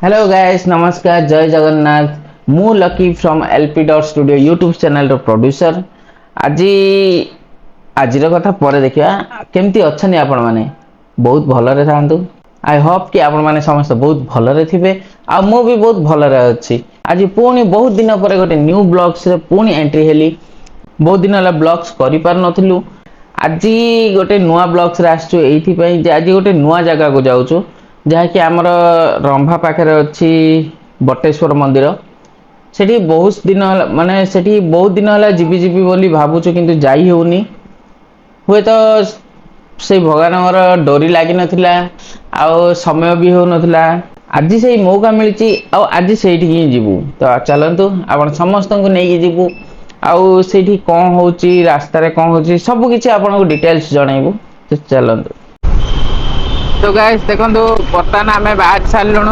Hello guys नमस्कार जय जगन्नाथ मु Lucky from LP dot studio YouTube channel रो प्रोड्यूसर आज आज कथा पर देखा केमती अच्छा आपण मैंने बहुत भलरे थांतु आई होप कि आपण मैंने समस्त बहुत भलरे थिबे आ मु भी बहुत भलरे अछि आज पुणी बहुत दिन पर गोटे न्यू ब्लॉग्स रे पुणी एंट्री हेली बहुत दिन होला ब्लॉग्स करि पार नथिलु आज गोटे नुआ ब्लॉग्स रे आछू एथि पई जे आज गोटे नुआ जगह को जाउछु जहाँकि आमर रंभा पाखे अच्छी बटेश्वर मंदिर सेठी बहुत दिन माने सेठी बहुत दिन है जीवी जीवी बोली भावुछु किंतु जाई होनी हुए तो से भगवान डोरी लगी नथिला आउ समय भी हो नथिला आज से मौका मिली आज से जीवु तो चलतु आपण समस्त को नहीं जीवु आउ से कौन हो रास्तार कौन हो सब किसी आपको डिटेल्स जनइबू तो चलतु तो गाइस देखो बर्तमान आम बाहर सारूँ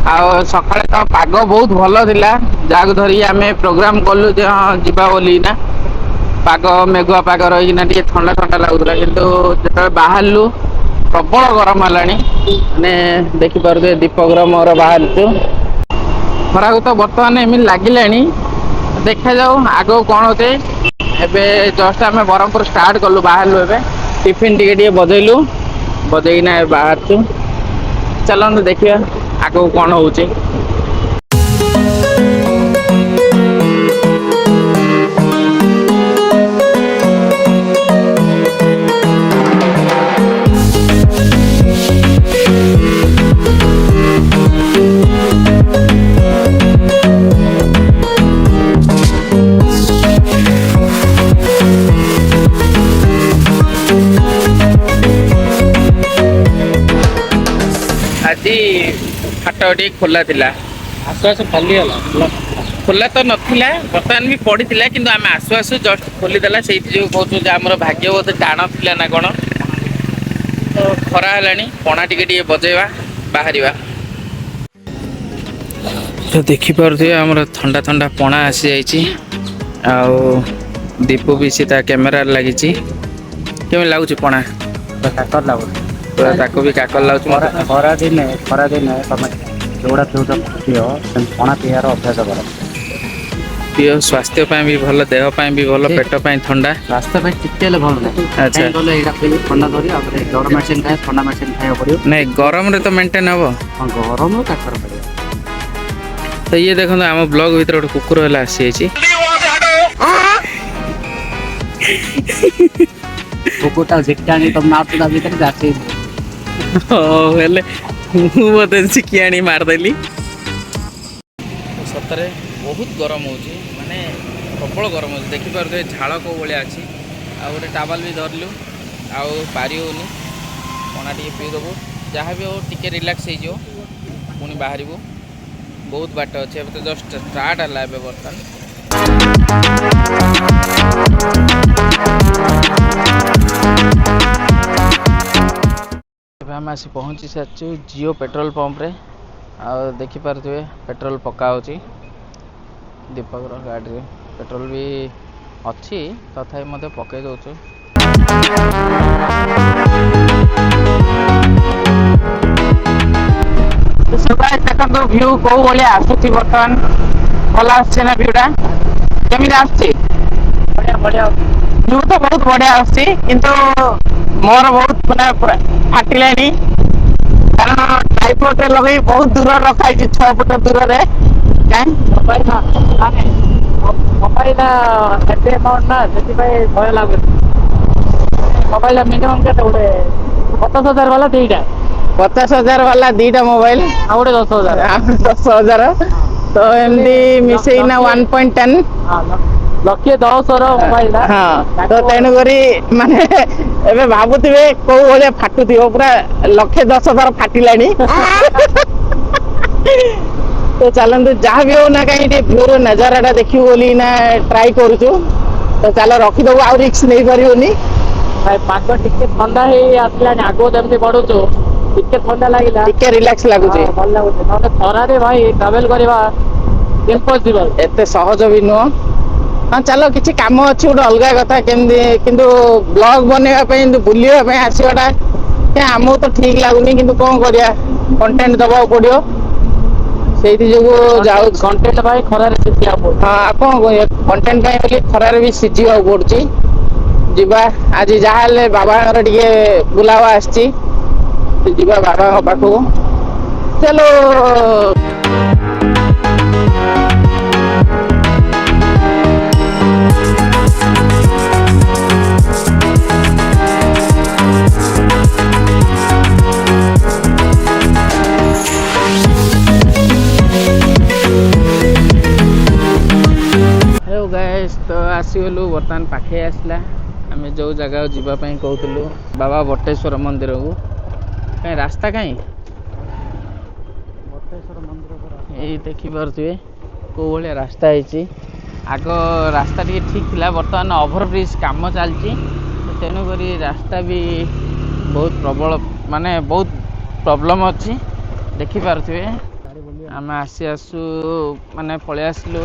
आ सका तो पाग बहुत भल था जहाँ धरिकी आम प्रोग्राम कलु हाँ जीवा बोली ना पाग मेघुआ पाग रही ठंडा ठंडा लगुला किंतु जो बाहरलु प्रबल गरम है मैंने देखिपे दीपक मोर बाहर खरा को तो बर्तमान एम लगिला देखा जाऊ आग कौन होते एवं जस्ट आम ब्रह्मपुर स्टार्ट कलु बाहरलु ए टिफिन टे बजेलु बजेना बाहर चलते देखिए आगे कौन हो हाट खोला थिला आसु आसु खाली खोला तो नथिला बर्तमान भी पड़ी किंतु आम आसु आसु जस्ट खोलीदेला से जो कहूँ आम भाग्य बोधे टाण थिला ना कौन तो खरा है पणा टे बजेवा बाहर तो देखिपे आम ठंडा ठंडा पणा आसी दीप भी सी कैमेरा लगी केमी लगुच पणा काकर लगुच ताको भी काकर लगुच खरा दिन तुम जोड़ा पिउच पिओ पणा पियार अभ्यास कर पिओ स्वास्थ्य भी भल देह भी भल पेट ठंडा स्वास्थ्य टिके भल ना ठंडा धरी गरम मेडिसिन खाए ठंडा मेडिसिन खाया पड़ो नहीं गरम रे तो मेंटेन हम गरम काकर पड़े तो ये देखो आम ब्लॉग भीतर गोटे कुकुर है आसी कुकुरटा झिटा तुम नाचुदा भीतर जाती बोधे किआनी मारदेली सतरे बहुत गरम हो माने प्रबल गरम हो देखिपे झाड़ को भाया अच्छी आ गोटे टावल भी धरलु आउ पारि होनी पणा टे पीदेबू जहाँ भी हो टे रिलैक्स हो पुणी बाहर बहुत बाट अच्छे तो जस्ट स्टार्ट है बर्तमान आम आसी पहुँची सारी जियो पेट्रोल पंप रे आ देखिपे पेट्रोल पका दीपक गाड़ी पेट्रोल भी अच्छी तथा मत पकई दौ देखो व्यू कौ भाया आसूसी बर्तमान भल आसना व्यूटा केमी आसुची बढ़िया व्यू तो बहुत बढ़िया आसुची किंतु मोर बहुत मैंने फाटिला कारण ट्राइपॉड रे लगे बहुत दूर रखाई 6 फुट दूर रे मोबाइल एते अमाउंट ना से भय लगे मोबाइल मिनिमम के 50,000 वाला दीटा 50,000 वाला दीटा मोबाइल आ गोटे 10,000 तो एमती मिसेना 1.10 लक्षे 10 मोबाइल हाँ तो तेणुक माने एबे भाबुथिबे को भाया फाटुथिबो पूरा 1,10,000 फाटिला तो चलते जहाँ भी हो ना कहीं भ्यूर नजारा देखियो बोली ना ट्राई करूछु तो चल रखीदेबू आ रिस्क नहीं पारिबनी पाग टिके ठंडा हे आसला आगो जमती बढ़ुछु टिके ठंडा लागिला टिके रिलैक्स लागुचे भल लागुचे नले खरा रे भाई ट्रैवल करबा इम्पॉसिबल एते सहज भी नुह हाँ चलो किसी काम अच्छी गोटे अलग कथा केमती किंतु ब्लॉग बनवाई बुलवाई आसवाटा आमको तो ठीक लगुनि कि कौन करिया कंटेंट दबा पड़ो ସେଇଥି ଯୋଗୁ ଯାଉ କଣ୍ଟେଣ୍ଟ ପାଇଁ ଖରାରେ ସିଝିବାକୁ ପଡୁଛି। ହଁ ଆପଣ କଣ୍ଟେଣ୍ଟ ପାଇଁ ବୋଲି ଖରାରେ ବି ସିଝିବାକୁ ପଡୁଛି। ଯିବା ଆଜି ଯାହାହେଲେ ବାବାଙ୍କର ଟିକେ ବୁଲାवा ଆସିଛି। ଯିବା ବାବାଙ୍କ ପାଖକୁ ଚାଲୋ। हेलो गाइस तो आसीगलु बर्तमान पाखे आसला आम जो जगह जावाई कहूँ बाबा बटेश्वर मंदिर को कहीं रास्ता कहीं बटेश्वर मंदिर यही देखिपे कौ भाया रास्ता है आग रास्ता टी ठीक थिला बर्तमान ओभरब्रिज काम चलती तेणुक रास्ता भी बहुत प्रबल माने बहुत प्रॉब्लम अच्छी देखिपे आम आसी आसु माने पलि आसलु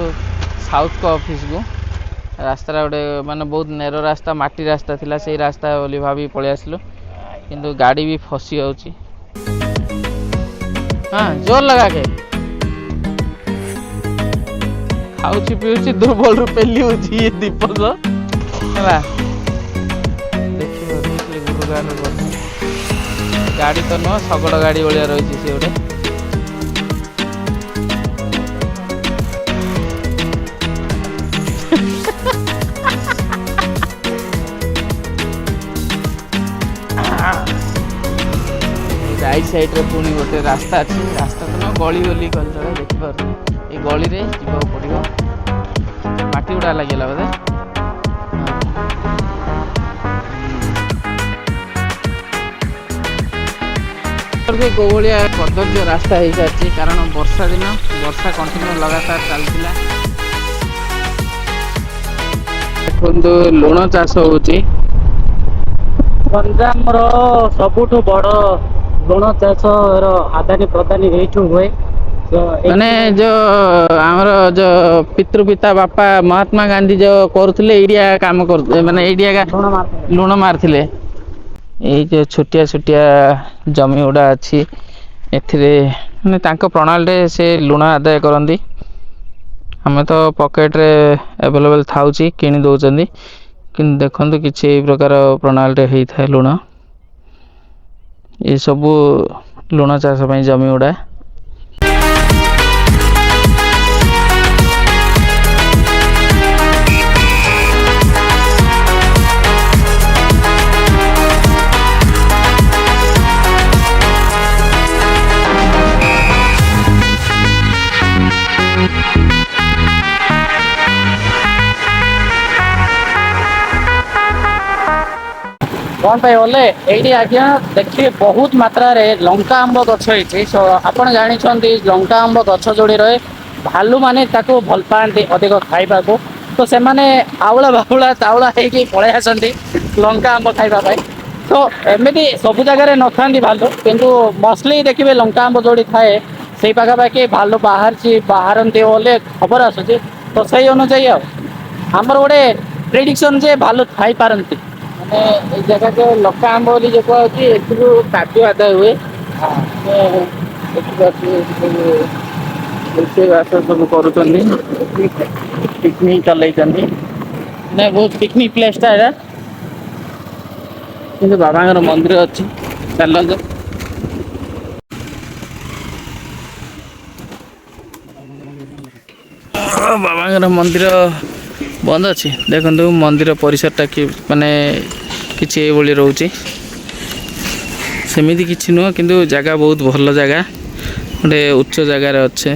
साउथ को ऑफिस को रास्ता गोटे माने बहुत नेरो रास्ता माटी रास्ता थिला से रास्ता बोली भाभी पलि आसलु किंतु गाड़ी भी फसी जाउची। हाँ जोर लगा के खाऊची पिऊची दुर्बल रू पेली होची ये दीपक है गाड़ी तो नुह शगड़ गाड़ी भाया रही सी गोटे राइट साइड रे पुणी गोटे रास्ता अच्छी रास्ता तो ना गली गली गली देखिपार ये गली रे जीवाक पड़ो माटी गुड़ा लगे बोधे कौ भाया कदर्य रास्ता हो सारी कारण वर्षा दिन वर्षा कंटिन्यू लगातार चलता देखो लुण चाष होची गंजाम सबुठ बड़ लुण चाष आदानी प्रदानी यू हुए माने जो आमर जो पितृपिता बापा महात्मा गांधी जो करुले एरिया काम कर माने एरिया लुण मारथिले ये जो छोटिया छोटिया जमी गुड़ा अच्छी एथिरे माने तांको प्रणाल रे से लुण आदाय करंदी हमें तो पॉकेट रे अवेलेबल थाउची किनी दउचंदी किंतु देखंतु किछि ए प्रकार प्रणाल रे हेई थाए लुण ये सब लुण चाष पई जमी गुड़ा कौन पे बोले ये आज्ञा देखिए बहुत मात्रा रे लंका आंब गछ होती आपड़ जानी लंका आंब गछ जोड़ी रहे भालू माने ताको भल पाती अधिक खाइबा को तो से माने आउला बाउला चाउला होगी पलि आसती लंका आंब खाइबा तो एमती सब जगह न था भालू किंतु मोस्टली देखिए लंका आंब जोड़ी थाए से पाखापाखि भालू बाहरती बोले खबर आसूँ तो सही अनुजाई आमर गोटे प्रेडिक्शन जे भालू थाई पारती माने जगह जो लंका आंब बोली जो कहती काजू आदाय हुए रोषेईवास सब कर पिकनिक चल बहुत पिकनिक प्लेसटा है कि बाबा मंदिर अच्छी चल बाबा मंदिर बंद अच्छी देखो मंदिर परिसरटा कि माने किसी ये रोचे सेमती किसी नुह किंतु जगह बहुत भल जगह गोटे उच्च जगार अच्छे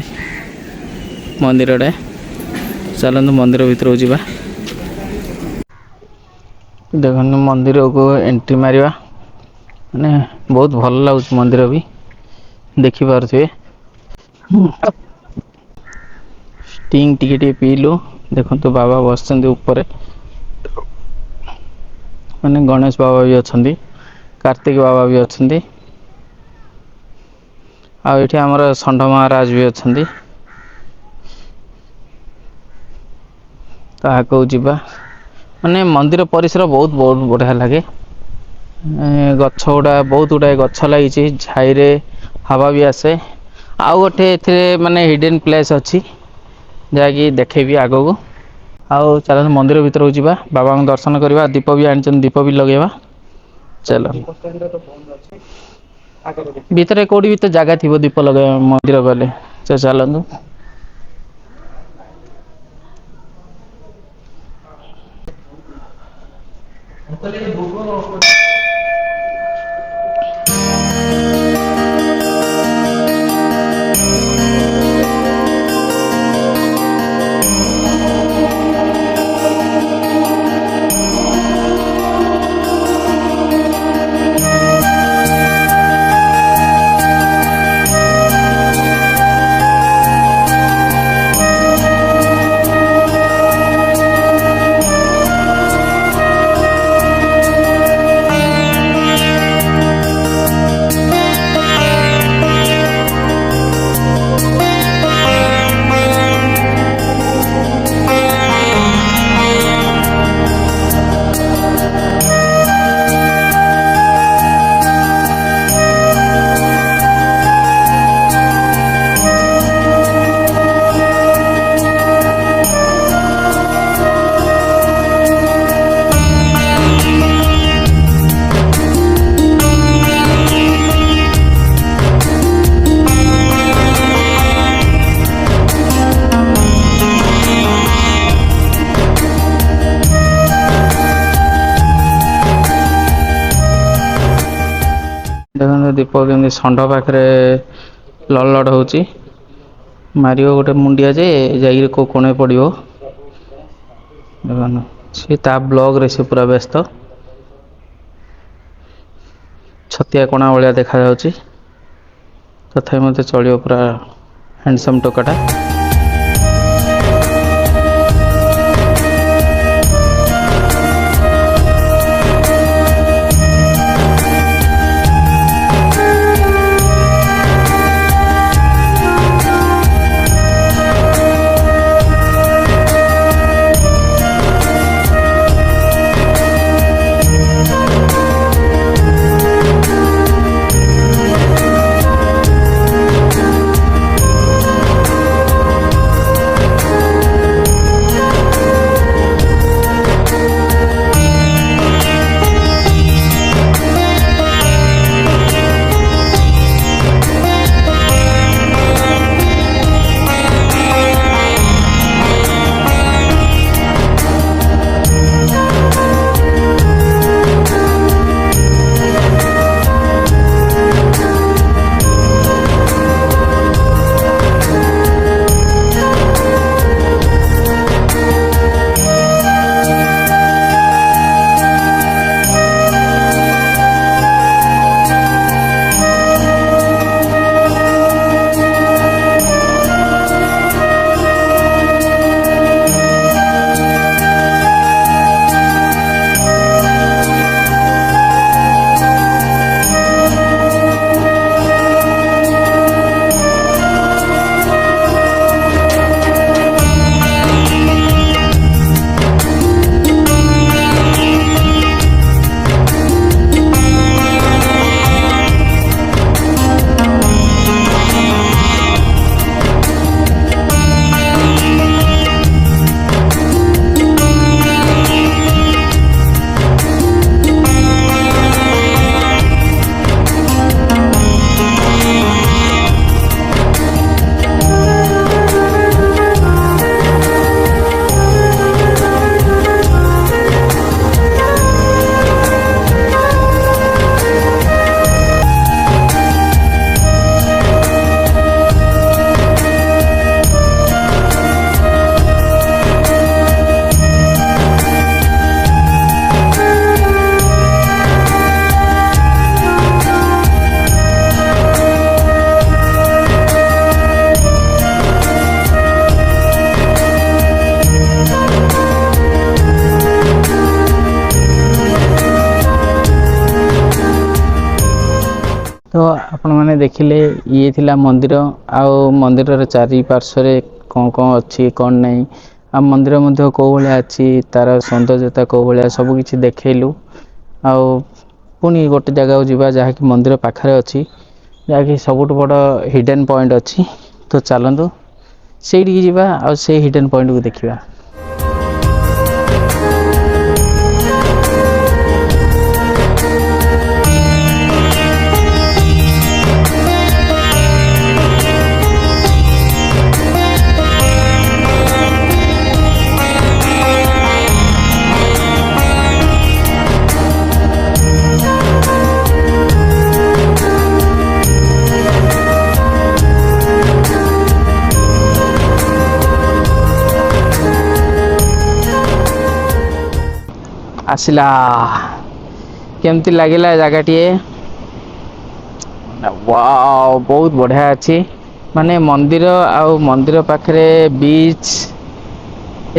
मंदिरटे चलते मंदिर भीतर जावा देखो मंदिर को एंट्री मारिया माने बहुत भल लगुच मंदिर भी देखिपे स्टिंग टिके पीलु देखो तो बाबा बस ऊपर माने गणेश बाबा भी अच्छा कार्तिक बाबा भी अच्छा आठ आमर षंड महाराज भी अच्छा तो आगे जावा माने मंदिर परिसर बहुत बहुत बढ़िया लगे गछ गुड़ा बहुत गुड़ाए गछ लगी छाई रे हवा भी आसे आउ गोटे एथिरे माने हिडन प्लेस अच्छी जहाँकि देखेबी आगो आउ चल मंदिर भीतर जावा बाबा दर्शन करवा दीप भी आनी दीप भी लगेगा चलो भीतर कौटी भी तो जगह थी दीप लगे मंदिर गले चलतु देखो दीप के षंढ पाखे लड़ हो मार गोटे मुंडिया जे जा कोणे पड़ो देखो सी ता ब्लॉग रे से पूरा व्यस्त छतिया कोणा भाया देखा तथा मत चलो पूरा हैंडसम टोकाटा तो आपण मैंने देखिले ये थिला मंदिर आउ मंदिर चारि पार्श्व कौन कौन अच्छी कौन नहीं आ मंदिर मध्य कौ भाया अच्छी तार सौंदर्यता कौ भाया सब किछि देखैलु आउ पुणी गोटे जगह जावा जहाँकि मंदिर पाखरे अच्छी ଯାହାକି ସବୁଠୁ ବଡ଼ ହିଡେନ୍ ପଏଣ୍ଟ ଅଛି। ତ ଚାଲନ୍ତୁ ସେଇଠିକି ଯିବା ଆଉ ସେଇ ହିଡେନ୍ ପଏଣ୍ଟକୁ ଦେଖିବା। ଆସିଲା କେମିତି ଲାଗିଲା ଜାଗାଟିଏ? ୱାଓ ବହୁତ ବଢ଼ିଆ ଅଛି। ମାନେ ମନ୍ଦିର ଆଉ ମନ୍ଦିର ପାଖରେ ବିଚ୍।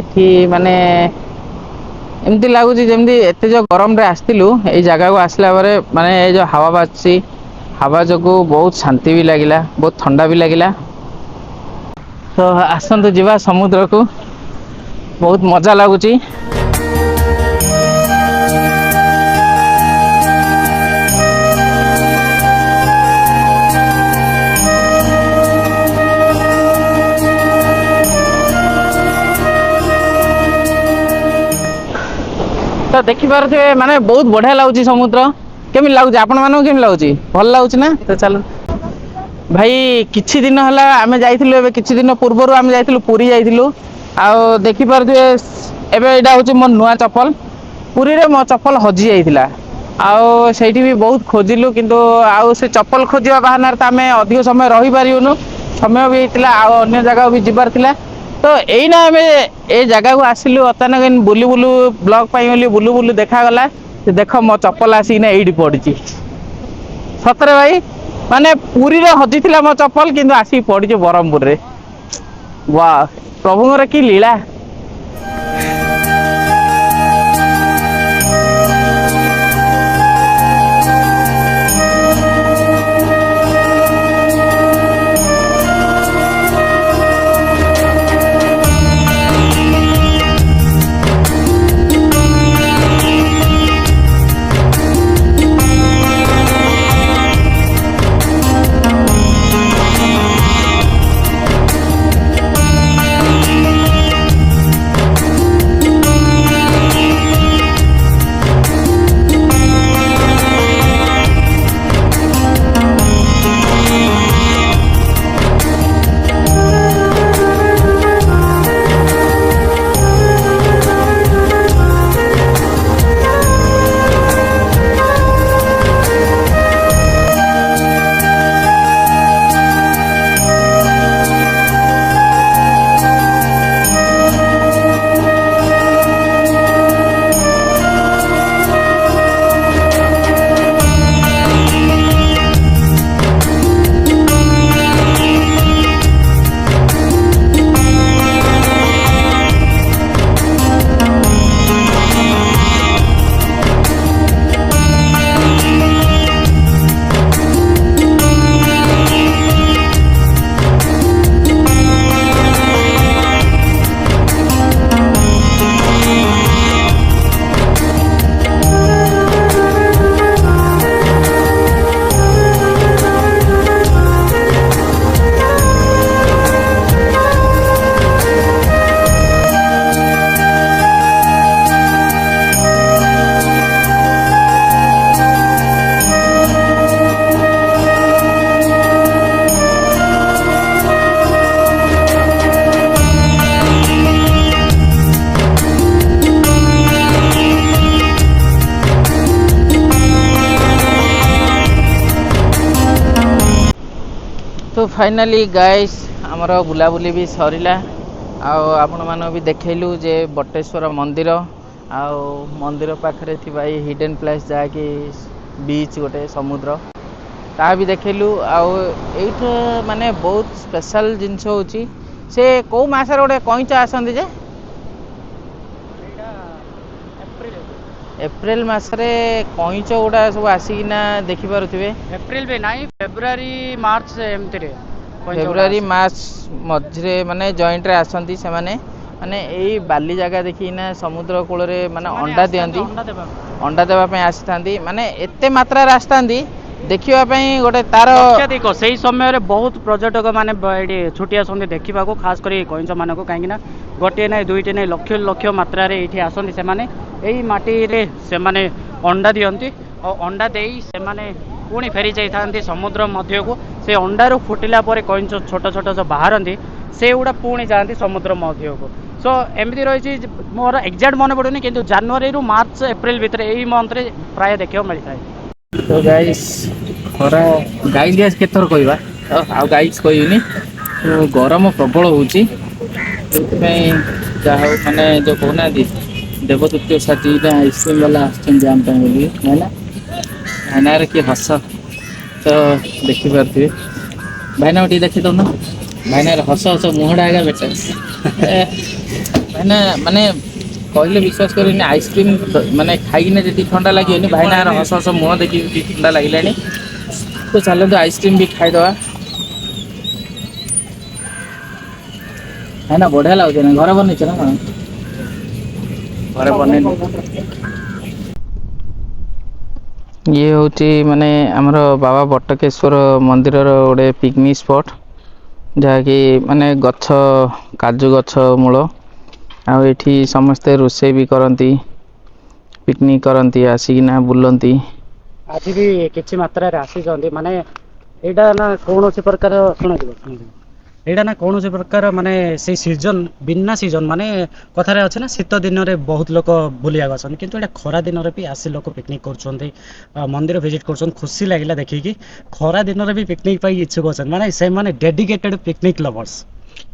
ଏଠି ମାନେ ଏମିତି ଲାଗୁଛି ଯେମିତି ଏତେ ଯୋଉ ଗରମରେ ଆସିଥିଲୁ ଏଇ ଜାଗାକୁ ଆସିଲା ପରେ ମାନେ ଏଇ ଯୋଉ ହାୱା ବାଜୁଛି ହାୱା ଯୋଗୁ ବହୁତ ଶାନ୍ତି ବି ଲାଗିଲା, ବହୁତ ଥଣ୍ଡା ବି ଲାଗିଲା। ତ ଆସନ୍ତୁ ଯିବା ସମୁଦ୍ରକୁ, ବହୁତ ମଜା ଲାଗୁଛି। ତ ଦେଖିପାରୁଥିବେ ମାନେ ବହୁତ ବଢିଆ ଲାଗୁଛି ସମୁଦ୍ର। କେମିତି ଲାଗୁଛି ଆପଣ ମାନଙ୍କୁ? କେମିତି ଲାଗୁଛି? ଭଲ ଲାଗୁଛି ନା? ତ ଚାଲ ଭାଇ, କିଛି ଦିନ ହେଲା ଆମେ ଯାଇଥିଲୁ, ଏବେ କିଛି ଦିନ ପୂର୍ବରୁ ଆମେ ଯାଇଥିଲୁ ପୁରୀ ଯାଇଥିଲୁ। ଆଉ ଦେଖିପାରୁଥିବେ ଏବେ ଏଇଟା ହଉଛି ମୋ ନୂଆ ଚପଲ। ପୁରୀରେ ମୋ ଚପଲ ହଜି ଯାଇଥିଲା। ଆଉ ସେଇଠି ବି ବହୁତ ଖୋଜିଲୁ କିନ୍ତୁ ଆଉ ସେ ଚପଲ ଖୋଜିବା ବାହାନାରେ ତ ଆମେ ଅଧିକ ସମୟ ରହିପାରିବୁନୁ। ସମୟ ବି ହେଇଥିଲା ଆଉ ଅନ୍ୟ ଜାଗାକୁ ବି ଯିବାର ଥିଲା। ତ ଏଇନା ଆମେ ଏଇ ଜାଗାକୁ ଆସିଲୁ ଅଚାନକ ବୁଲୁ ବୁଲୁ ବ୍ଲଗ ପାଇଁ ବୋଲି ବୁଲୁ ବୁଲୁ ଦେଖାଗଲା। ଦେଖ ମୋ ଚପଲ ଆସିକିନା ଏଇଠି ପଡିଛି। ସତରେ ଭାଇ, ମାନେ ପୁରୀରେ ହଜିଥିଲା ମୋ ଚପଲ କିନ୍ତୁ ଆସିକି ପଡିଛି ବ୍ରହ୍ମପୁରରେ। ୱାଓ, ପ୍ରଭୁଙ୍କର କି ଲୀଳା। तो फाइनाली गाइस आमर बुलाबुली भी सरिला। आपण मान भी देखलु जे बटेश्वर मंदिर आउ मंदिर पाखरे थिबा ई हिडन प्लेस जहाँकि बीच गोटे समुद्र ता भी देखलु। आठ माने बहुत स्पेशल जिनस होची से कौ मासर गोटे कईच आसती जे एप्रिल मासरे कईच गुड़ा सब आसिकिना देखि पारुथिबे। एप्रिल भी नहीं, फेब्रुआरी मार्च एमती फेब्रुआरी मार्च मझे माने जॉइंट रे आसंती से माने माने एई बाली जगह देखिना समुद्र कूल रे माने अंडा दियंती, अंडा देबा पे आसीथांती। माने एते मात्रा रे आसथांती ଦେଖିବା ପାଇଁ ଗୋଟେ ତାର ଲକ୍ଷାଧିକ ସେଇ ସମୟରେ ବହୁତ ପର୍ଯ୍ୟଟକ ମାନେ ଏଠି ଛୁଟି ଆସନ୍ତି ଦେଖିବାକୁ, ଖାସ କରି କଇଁଛ ମାନଙ୍କୁ, କାହିଁକି ନା ଗୋଟିଏ ନାହିଁ ଦୁଇଟି ନାହିଁ ଲକ୍ଷ ଲକ୍ଷ ମାତ୍ରାରେ ଏଇଠି ଆସନ୍ତି। ସେମାନେ ଏଇ ମାଟିରେ ସେମାନେ ଅଣ୍ଡା ଦିଅନ୍ତି ଆଉ ଅଣ୍ଡା ଦେଇ ସେମାନେ ପୁଣି ଫେରି ଯାଇଥାନ୍ତି ସମୁଦ୍ର ମଧ୍ୟକୁ। ସେ ଅଣ୍ଡାରୁ ଫୁଟିଲା ପରେ କଇଁଛ ଛୋଟ ଛୋଟ ସବୁ ବାହାରନ୍ତି, ସେଗୁଡ଼ା ପୁଣି ଯାଆନ୍ତି ସମୁଦ୍ର ମଧ୍ୟକୁ। ସୋ ଏମିତି ରହିଛି, ମୋର ଏକ୍ଜାକ୍ଟ ମନେ ପଡ଼ୁନି କିନ୍ତୁ ଜାନୁଆରୀରୁ ମାର୍ଚ୍ଚ ଏପ୍ରିଲ ଭିତରେ ଏଇ ମନ୍ଥରେ ପ୍ରାୟ ଦେଖିବାକୁ ମିଳିଥାଏ। ତ ଗାଇସ୍ ଖରା ଗାଈ ଗ୍ୟାସ୍ କେତେଥର କହିବା ଆଉ ଗାଇସ୍ କହିବିନି। ତ ଗରମ ପ୍ରବଳ ହେଉଛି, ସେଥିପାଇଁ ଯାହା ହଉ ମାନେ ଯେଉଁ କହୁନାହାନ୍ତି ଦେବଦୂତ୍ୟ ସାଜିଟା ଆଇସ୍କ୍ରିମ୍ ବାଲା ଆସିଛନ୍ତି ଆମ ପାଇଁ ବୋଲି, ଭାଇନା ଭାଇନାର କି ହସ ତ ଦେଖିପାରୁଥିବେ। ଭାଇନାକୁ ଟିକେ ଦେଖି ଦଉନ, ଭାଇନାର ହସ ହସ ମୁହଁଟା ଆଜ୍ଞା ବେଟର। ଭାଇନା ମାନେ କହିଲେ ବିଶ୍ୱାସ କରିବେନି, ଆଇସ୍କ୍ରିମ୍ ମାନେ ଖାଇକିନା ଯେତିକି ଥଣ୍ଡା ଲାଗିବନି, ଭାଇନାର ହସ ହସ ମୁହଁ ଦେଖିକି ବି ଥଣ୍ଡା ଲାଗିଲାଣି। ତ ଚାଲନ୍ତୁ ଆଇସ୍କ୍ରିମ୍ ବି ଖାଇଦେବା। ଭାଇନା ବଢ଼ିଆ ଲାଗୁଛି ନା, ଘରେ ବନେଇଛ ନା କ'ଣ? ଘରେ ବନେଇନି। ଇଏ ହେଉଛି ମାନେ ଆମର ବାବା ବଟକେଶ୍ୱର ମନ୍ଦିରର ଗୋଟେ ପିକନିକ୍ ସ୍ପଟ୍, ଯାହାକି ମାନେ ଗଛ କାଜୁ ଗଛ ମୂଳ, ଆଉ ଏଠି ସମସ୍ତେ ରୋଷେଇ ବି କରନ୍ତି, ପିକନିକ୍ କରନ୍ତି, ଆସିକିନା ବୁଲନ୍ତି। ଆଜି ବି କିଛି ମାତ୍ରାରେ ଆସିଛନ୍ତି, ମାନେ ଏଇଟା ନା କୌଣସି ପ୍ରକାର ଶୁଣାଯିବ ଏଇଟା ନା କୌଣସି ପ୍ରକାର ମାନେ ସେଇ ସିଜନ ବିନା ସିଜନ ମାନେ କଥାରେ ଅଛି ନା ଶୀତ ଦିନରେ ବହୁତ ଲୋକ ବୁଲିବାକୁ ଆସନ୍ତି, କିନ୍ତୁ ଏଇଟା ଖରା ଦିନରେ ବି ଆସି ଲୋକ ପିକନିକ୍ କରୁଛନ୍ତି, ମନ୍ଦିର ଭିଜିଟ୍ କରୁଛନ୍ତି। ଖୁସି ଲାଗିଲା ଦେଖିକି, ଖରା ଦିନରେ ବି ପିକନିକ୍ ପାଇଁ ଇଚ୍ଛୁକ ଅଛନ୍ତି, ମାନେ ସେମାନେ ଡେଡିକେଟେଡ୍ ପିକନିକ୍ ଲଭର୍ସ।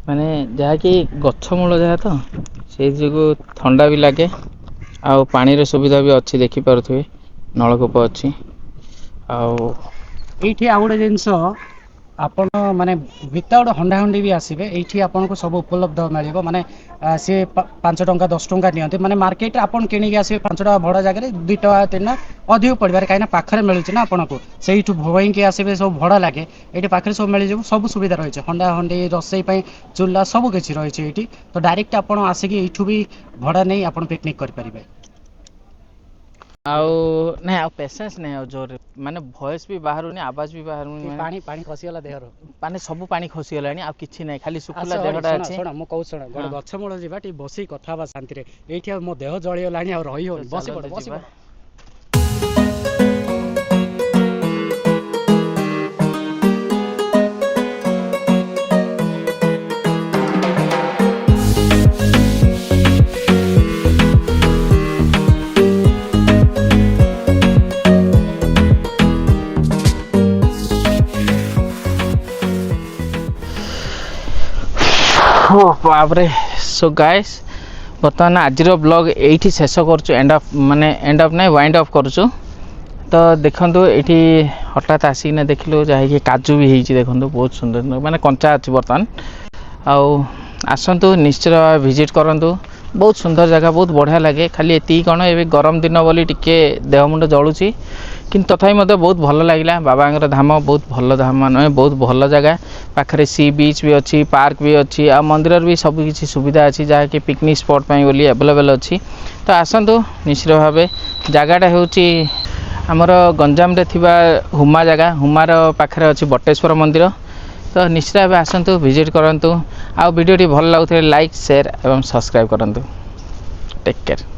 ମାନେ ଯାହାକି ଗଛ ମୂଳ ଯାହା ତ ସେଇ ଯୋଗୁଁ ଥଣ୍ଡା ବି ଲାଗେ, ଆଉ ପାଣିର ସୁବିଧା ବି ଅଛି, ଦେଖିପାରୁଥିବେ ନଳକୂପ ଅଛି। ଆଉ ଏଇଠି ଆଉ ଗୋଟେ ଜିନିଷ, ଆପଣ ମାନେ ୱିଦାଉଟ୍ ହଣ୍ଡା ହଣ୍ଡି ବି ଆସିବେ, ଏଇଠି ଆପଣଙ୍କୁ ସବୁ ଉପଲବ୍ଧ ମିଳିବ। ମାନେ ସିଏ 5 ଟଙ୍କା 10 ଟଙ୍କା ନିଅନ୍ତି, ମାନେ ମାର୍କେଟରେ ଆପଣ କିଣିକି ଆସିବେ 5 ଟଙ୍କା ଭଡ଼ା ଜାଗାରେ 2 ଟଙ୍କା 3 ଟଙ୍କା ଅଧିକ ପଡ଼ିପାରେ, କାହିଁକିନା ପାଖରେ ମିଳୁଛି ନା ଆପଣଙ୍କୁ। ସେଇଠୁ ଭୋଇଁକି ଆସିବେ, ସବୁ ଭଡ଼ା ଲାଗେ, ଏଇଠି ପାଖରେ ସବୁ ମିଳିଯିବ, ସବୁ ସୁବିଧା ରହିଛି, ହଣ୍ଡା ହଣ୍ଡି ରୋଷେଇ ପାଇଁ ଚୁଲା ସବୁ କିଛି ରହିଛି ଏଇଠି। ତ ଡାଇରେକ୍ଟ ଆପଣ ଆସିକି ଏଇଠୁ ବି ଭଡ଼ା ନେଇ ଆପଣ ପିକନିକ୍ କରିପାରିବେ। ଆଉ ନାଇଁ ଆଉ ପେସେନ୍ସ ନାହିଁ, ଆଉ ଜୋରରେ ମାନେ ଭଏସ୍ ବି ବାହାରୁନି, ଆବାଜ ବି ବାହାରୁନି, ପାଣି ଖସିଗଲା ଦେହରୁ, ମାନେ ସବୁ ପାଣି ଖସିଗଲାଣି, ଆଉ କିଛି ନାହିଁ, ଖାଲି ଶୁଖିଲା ଆସ ଦେହଟା ଶୁଣ ଅଛି। ଶୁଣ ମୁଁ କହୁଛି, ଶୁଣ ଗୋଟେ ଗଛ ମୂଳ ଯିବା, ଟିକେ ବସିକି କଥା ହେବା ଶାନ୍ତିରେ। ଏଇଠି ଆଉ ମୋ ଦେହ ଜଳିଗଲାଣି, ଆଉ ରହି ହଉନି, ବସି ପଡ଼ ବସି ପଡ଼। ବାପରେ। ସୋ ଗାଇସ୍ ବର୍ତ୍ତମାନ ଆଜିର ବ୍ଲଗ୍ ଏଇଠି ଶେଷ କରୁଛୁ, ଏଣ୍ଡ ଅଫ୍ ମାନେ ଏଣ୍ଡ ଅଫ୍ ନାହିଁ ୱାଇଣ୍ଡ ଅଫ୍ କରୁଛୁ। ତ ଦେଖନ୍ତୁ ଏଇଠି ହଠାତ୍ ଆସିକିନା ଦେଖିଲୁ, ଯାହାକି କାଜୁ ବି ହେଇଛି, ଦେଖନ୍ତୁ ବହୁତ ସୁନ୍ଦର, ମାନେ କଞ୍ଚା ଅଛି ବର୍ତ୍ତମାନ। ଆଉ ଆସନ୍ତୁ ନିଶ୍ଚିତ ଭାବେ ଭିଜିଟ୍ କରନ୍ତୁ, ବହୁତ ସୁନ୍ଦର ଜାଗା, ବହୁତ ବଢ଼ିଆ ଲାଗେ। ଖାଲି ଏତିକି କ'ଣ ଏବେ ଗରମ ଦିନ ବୋଲି ଟିକେ ଦେହ ମୁଣ୍ଡ ଜଳୁଛି, କିନ୍ତୁ ତଥାପି ମୋତେ ବହୁତ ଭଲ ଲାଗିଲା। ବାବାଙ୍କର ଧାମ ବହୁତ ଭଲ ଧାମ, ନୁହେଁ ବହୁତ ଭଲ ଜାଗା, ପାଖରେ ସି ବିଚ୍ ବି ଅଛି, ପାର୍କ ବି ଅଛି, ଆଉ ମନ୍ଦିରରେ ବି ସବୁ କିଛି ସୁବିଧା ଅଛି, ଯାହାକି ପିକନିକ୍ ସ୍ପଟ୍ ପାଇଁ ବୋଲି ଆଭେଲେବଲ୍ ଅଛି। ତ ଆସନ୍ତୁ ନିଶ୍ଚିତ ଭାବେ। ଜାଗାଟା ହେଉଛି ଆମର ଗଞ୍ଜାମରେ ଥିବା ହୁମା ଜାଗା, ହୁମାର ପାଖରେ ଅଛି ବଟେଶ୍ୱର ମନ୍ଦିର। ତ ନିଶ୍ଚିତ ଭାବେ ଆସନ୍ତୁ, ଭିଜିଟ୍ କରନ୍ତୁ, ଆଉ ଭିଡ଼ିଓଟି ଭଲ ଲାଗୁଥିଲେ ଲାଇକ୍, ସେୟାର ଏବଂ ସବସ୍କ୍ରାଇବ୍ କରନ୍ତୁ। Take care.